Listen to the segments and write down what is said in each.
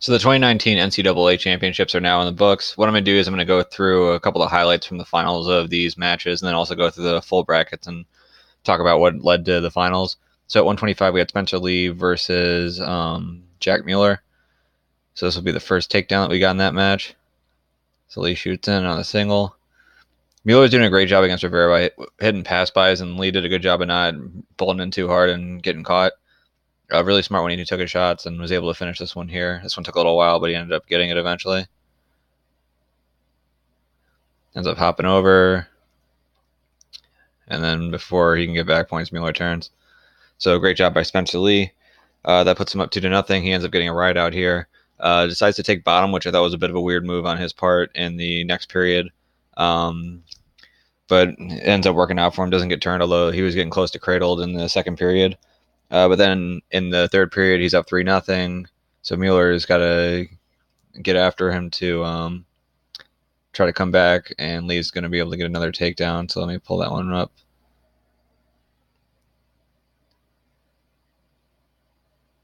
So the 2019 NCAA championships are now in the books. What I'm going to do is I'm going to go through a couple of highlights from the finals of these matches, and then also go through the full brackets and talk about what led to the finals. So at 125, we had Spencer Lee versus Jack Mueller. So this will be the first takedown that we got in that match. So Lee shoots in on a single. Mueller's doing a great job against Rivera by hitting pass bys, and Lee did a good job of not pulling in too hard and getting caught. Really smart when he took his shots and was able to finish this one here. This one took a little while, but he ended up getting it eventually. Ends up hopping over, and then before he can get back points, Mueller turns. So great job by Spencer Lee. That puts him up 2-0. He ends up getting a ride out here. Decides to take bottom, which I thought was a bit of a weird move on his part in the next period. But it ends up working out for him. Doesn't get turned, although he was getting close to cradled in the second period. But then in the third period, he's up 3-0. So Mueller's got to get after him to try to come back, and Lee's going to be able to get another takedown. So let me pull that one up.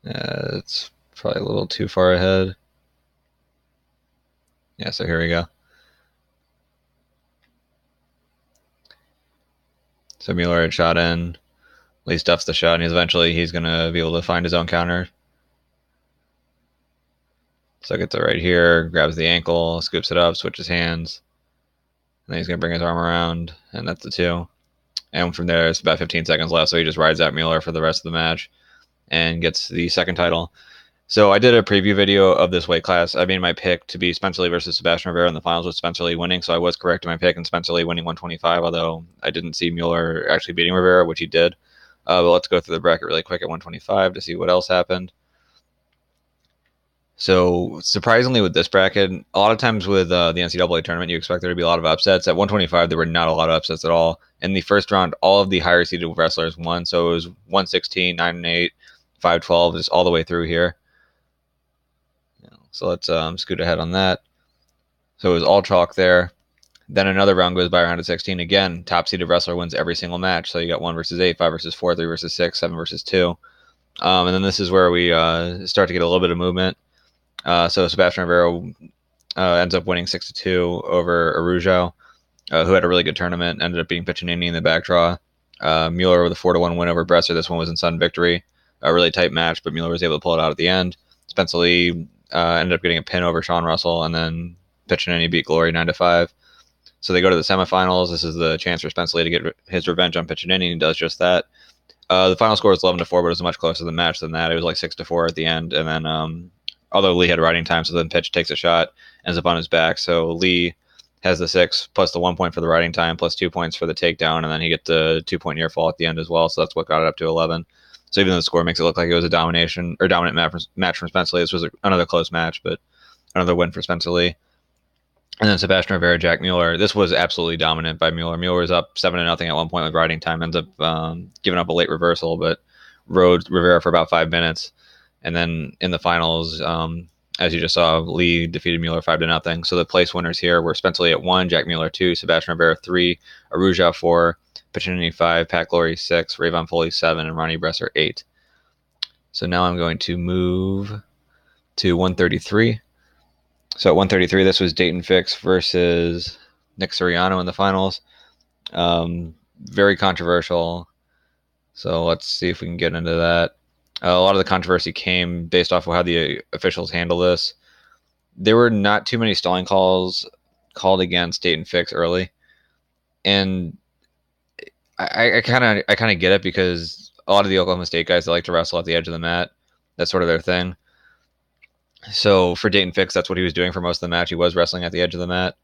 It's probably a little too far ahead. Yeah, so here we go. So Mueller had shot in. Lee stuffs the shot, and he's going to be able to find his own counter. So gets it right here, grabs the ankle, scoops it up, switches hands. And then he's going to bring his arm around, and that's the 2. And from there, it's about 15 seconds left, so he just rides out Mueller for the rest of the match and gets the second title. So I did a preview video of this weight class. I made my pick to be Spencer Lee versus Sebastian Rivera in the finals, with Spencer Lee winning. So I was correct in my pick, and Spencer Lee winning 125, although I didn't see Mueller actually beating Rivera, which he did. But let's go through the bracket really quick at 125 to see what else happened. So surprisingly, with this bracket, a lot of times with the NCAA tournament, you expect there to be a lot of upsets. At 125, there were not a lot of upsets at all. In the first round, all of the higher seeded wrestlers won. So it was 116, 9-8, 5-12, just all the way through here. So let's scoot ahead on that. So it was all chalk there. Then another round goes by, around at 16. Again, top seeded wrestler wins every single match. So you got 1 versus 8, 5 versus 4, 3 versus 6, 7 versus 2. And then this is where we start to get a little bit of movement. So Sebastian Rivera ends up winning 6-2 over Araujo, who had a really good tournament, ended up beating Piccinini in the back draw. Mueller with a 4-1 win over Bresser. This one was in sudden victory. A really tight match, but Mueller was able to pull it out at the end. Spencer Lee ended up getting a pin over Sean Russell, and then Piccinini beat Glory 9-5. So they go to the semifinals. This is the chance for Spencer Lee to get his revenge on Piccinini, and he does just that. The final score was 11-4, but it was a much closer than match than that. It was like 6-4 at the end, and then although Lee had riding time, so then Pitch takes a shot, ends up on his back. So Lee has the 6 plus the 1 point for the riding time plus 2 points for the takedown, and then he gets the 2-point near fall at the end as well. So that's what got it up to 11. So even though the score makes it look like it was a dominant match from Spencer Lee, this was another close match, but another win for Spencer Lee. And then Sebastian Rivera, Jack Mueller. This was absolutely dominant by Mueller. Mueller was up 7-0 at one point with riding time, ends up giving up a late reversal, but rode Rivera for about 5 minutes. And then in the finals, as you just saw, Lee defeated Mueller 5-0. So the place winners here were Spencer Lee at 1, Jack Mueller 2, Sebastian Rivera 3, Araujo 4, Piccinini 5, Pat Glory 6, Rayvon Foley 7, and Ronnie Bresser 8. So now I'm going to move to 133. So at 133, this was Dayton Fix versus Nick Suriano in the finals. Very controversial. So let's see if we can get into that. A lot of the controversy came based off of how the officials handle this. There were not too many stalling calls called against Dayton Fix early, and I kind of get it, because a lot of the Oklahoma State guys that like to wrestle at the edge of the mat, that's sort of their thing. So for Dayton Fix, that's what he was doing for most of the match. He was wrestling at the edge of the mat.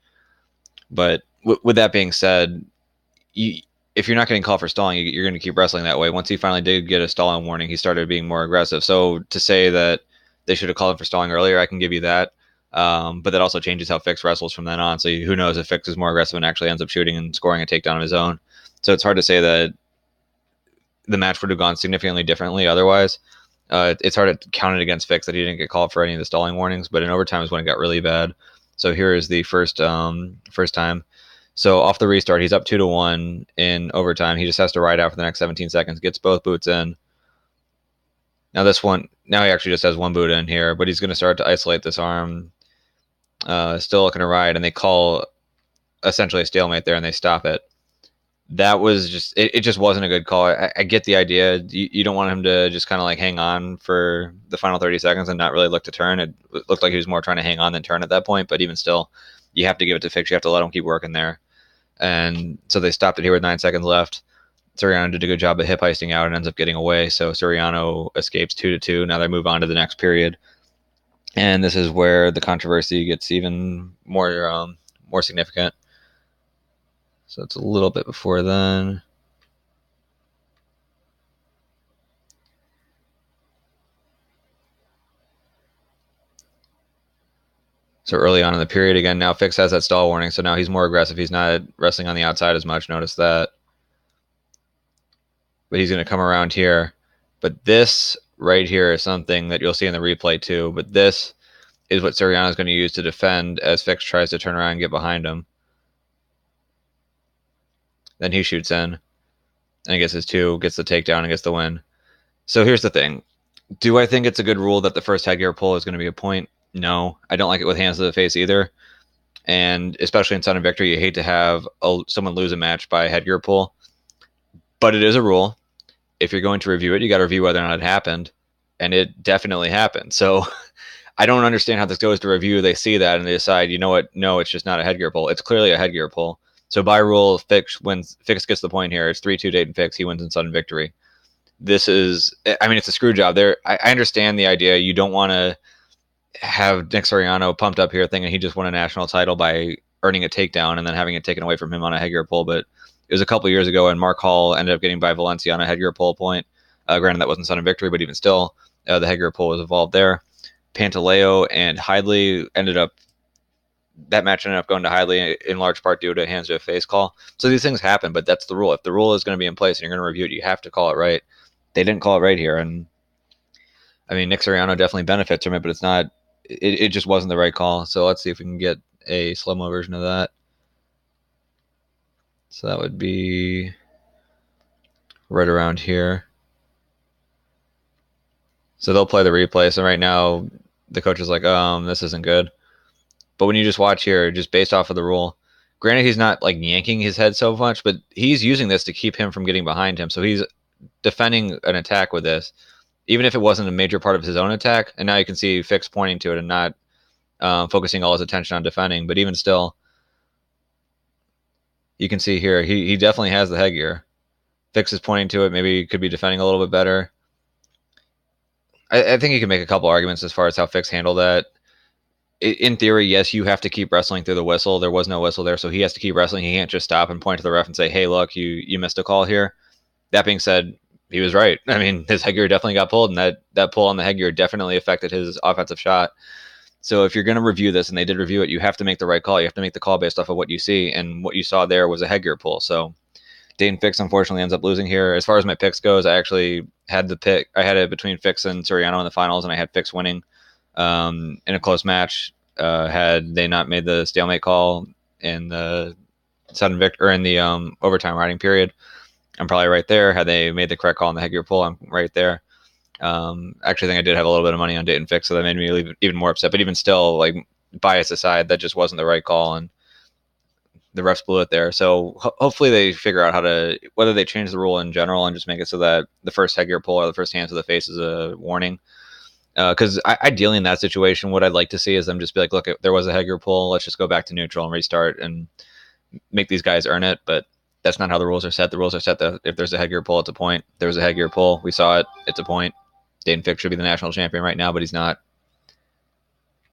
But with that being said, if you're not getting called for stalling, you're going to keep wrestling that way. Once he finally did get a stalling warning, he started being more aggressive. So to say that they should have called him for stalling earlier, I can give you that. But that also changes how Fix wrestles from then on. So who knows if Fix is more aggressive and actually ends up shooting and scoring a takedown of his own. So it's hard to say that the match would have gone significantly differently otherwise. It's hard to count it against Fix that he didn't get called for any of the stalling warnings, but in overtime is when it got really bad. So here is the first time. So off the restart, he's up 2-1 in overtime. He just has to ride out for the next 17 seconds, gets both boots in, Now this one, now he actually just has one Buddha in here, but he's going to start to isolate this arm. Still looking to ride, and they call essentially a stalemate there, and they stop it. That was just it just wasn't a good call. I get the idea. You don't want him to just kind of like hang on for the final 30 seconds and not really look to turn. It looked like he was more trying to hang on than turn at that point, but even still, you have to give it to Fix. You have to let him keep working there. And so they stopped it here with 9 seconds left. Soriano did a good job of hip heisting out and ends up getting away. So Soriano escapes 2-2. Now they move on to the next period. And this is where the controversy gets even more significant. So it's a little bit before then. So early on in the period, again, now Fix has that stall warning, so now he's more aggressive. He's not wrestling on the outside as much. Notice that. But he's going to come around here. But this right here is something that you'll see in the replay too. But this is what Soriano is going to use to defend as Fix tries to turn around and get behind him. Then he shoots in and gets his two, gets the takedown, and gets the win. So here's the thing. Do I think it's a good rule that the first headgear pull is going to be a point? No. I don't like it with hands to the face either. And especially in sudden victory, you hate to have someone lose a match by headgear pull. But it is a rule. If you're going to review it, you got to review whether or not it happened. And it definitely happened. So I don't understand how this goes to review. They see that and they decide, you know what? No, it's just not a headgear pull. It's clearly a headgear pull. So by rule, Fix gets the point here. It's 3-2 Dayton Fix. He wins in sudden victory. This is, I mean, it's a screw job. There, I understand the idea. You don't want to have Nick Soriano pumped up here thinking he just won a national title by earning a takedown and then having it taken away from him on a headgear pull. But it was a couple years ago, and Mark Hall ended up getting by Valencia on a headgear pull point. Granted, that wasn't sudden victory, but even still, the headgear pull was involved there. Pantaleo and Hidley that match ended up going to Hidley in large part due to hands to a face call. So these things happen, but that's the rule. If the rule is going to be in place and you're going to review it, you have to call it right. They didn't call it right here, and I mean, Nick Soriano definitely benefits from it, but it's not. It just wasn't the right call. So let's see if we can get a slow-mo version of that. So that would be right around here. So they'll play the replay. So right now, the coach is like, this isn't good. But when you just watch here, just based off of the rule, granted he's not like yanking his head so much, but he's using this to keep him from getting behind him. So he's defending an attack with this, even if it wasn't a major part of his own attack. And now you can see Fix pointing to it and not focusing all his attention on defending. But even still, you can see here, he definitely has the headgear. Fix is pointing to it. Maybe he could be defending a little bit better. I think you can make a couple arguments as far as how Fix handled that. In theory, yes, you have to keep wrestling through the whistle. There was no whistle there, so he has to keep wrestling. He can't just stop and point to the ref and say, hey, look, you missed a call here. That being said, he was right. I mean, his headgear definitely got pulled, and that pull on the headgear definitely affected his offensive shot. So if you're going to review this, and they did review it, you have to make the right call. You have to make the call based off of what you see, and what you saw there was a headgear pull. So Dayton Fix unfortunately ends up losing here. As far as my picks goes, I actually had the pick. I had it between Fix and Soriano in the finals, and I had Fix winning in a close match. Had they not made the stalemate call in the overtime riding period, I'm probably right there. Had they made the correct call on the headgear pull, I'm right there. Actually, I think I did have a little bit of money on Dayton Fix, so that made me even more upset. But even still, like bias aside, that just wasn't the right call, and the refs blew it there. So hopefully they figure out whether they change the rule in general and just make it so that the first headgear pull or the first hand to the face is a warning. Because ideally in that situation, what I'd like to see is them just be like, look, there was a headgear pull. Let's just go back to neutral and restart and make these guys earn it. But that's not how the rules are set. The rules are set that if there's a headgear pull, it's a point. There's a headgear pull. We saw it. It's a point. Dayton Fix should be the national champion right now, but he's not.